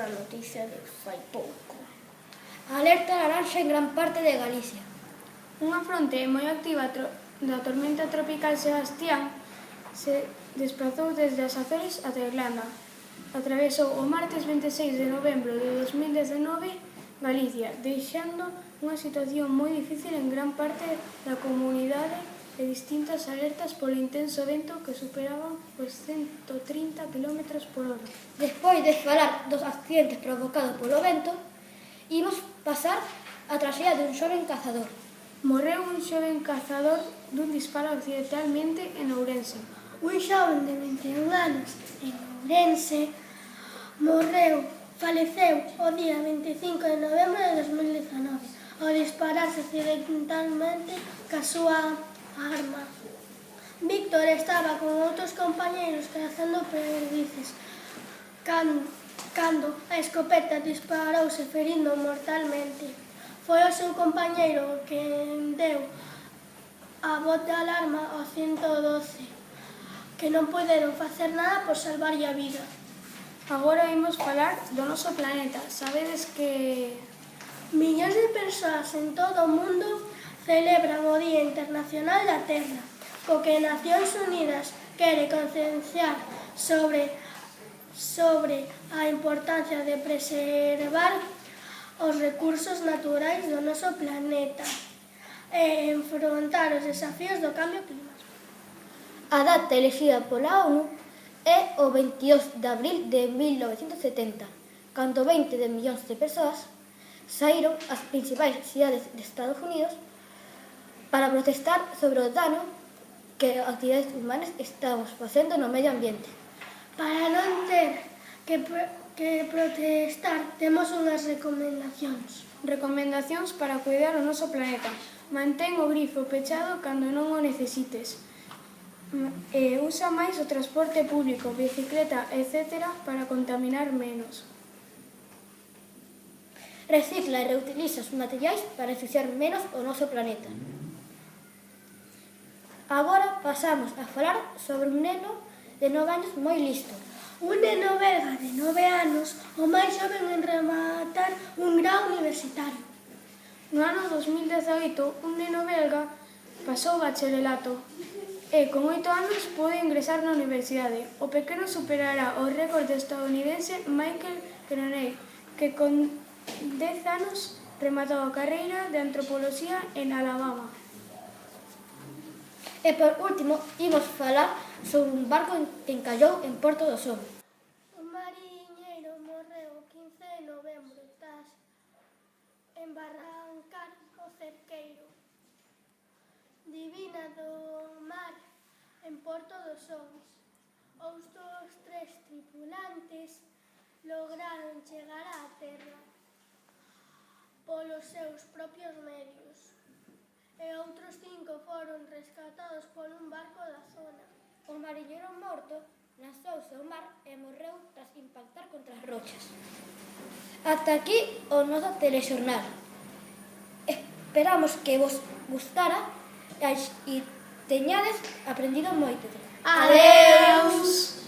a noticia de fai pouco. Alerta laranxa en gran parte de Galicia. Unha fronte moi activa da tormenta tropical Sebastián se desplazou desde as Azores ata Irlanda. Atravesou o martes 26 de novembro de 2019 Galicia, deixando unha situación moi difícil en gran parte da comunidade e distintas alertas polo intenso vento que superaban os 130 km/h. Despois de falar dos accidentes provocados polo vento, imos pasar a traxedia dun xoven cazador. Morreu un xoven cazador dun disparo accidentalmente en Ourense. Un xoven de 21 anos en Ourense faleceu o día 25 de novembro de 2019 ao dispararse accidentalmente ca súa arma. Víctor estaba con outros compañeiros cazando perdices cando a escopeta disparouse ferindo mortalmente. Foi o seu compañeiro quen deu a voz de alarma ao 112, que non poderon facer nada por salvarlle a vida. Agora imos falar do noso planeta. Sabedes que Millóns de persoas en todo o mundo celebran o Día Internacional da Terra, co que Nacións Unidas quere concienciar sobre a importancia de preservar os recursos naturais do noso planeta e enfrontar os desafíos do cambio climático. A data elixida pola ONU é o 22 de abril de 1970, cando 20 de millóns de persoas saíron ás principais cidades de Estados Unidos para protestar sobre o dano que as actividades humanas estamos facendo no medio ambiente. Para non ter que protestar, temos unhas recomendacións. Recomendacións para cuidar o noso planeta. Mantén o grifo pechado cando non o necesites. Usa máis o transporte público, bicicleta, etc. para contaminar menos. Recicla e reutiliza os materiais para ensuciar menos o noso planeta. Agora pasamos a falar sobre un neno de 9 anos moi listo. Un neno belga de 9 anos, o máis xoven en rematar un grao universitario. No ano 2018, un neno belga pasou o bacharelato e, con 8 anos, pode ingresar na universidade. O pequeno superará o récord estadounidense Michael Croney, que con 10 anos rematou a carreira de antropoloxía en Alabama. E por último, imos falar sobre un barco que encallou en Porto do Son. Un mariñeiro morreu o 15 de novembro tras embarrancar o cerqueiro Divina do Mar en Porto do Son. Os dos 3 tripulantes lograron chegar á terra polos seus propios medios e outros 5 foron rescatados por un barco da zona. O mariñeiro morto lanzouse ao mar e morreu tras impactar contra as rochas. Ata aquí o noso telexornal. Esperamos que vos gustara e teñades aprendido moito. Adeus!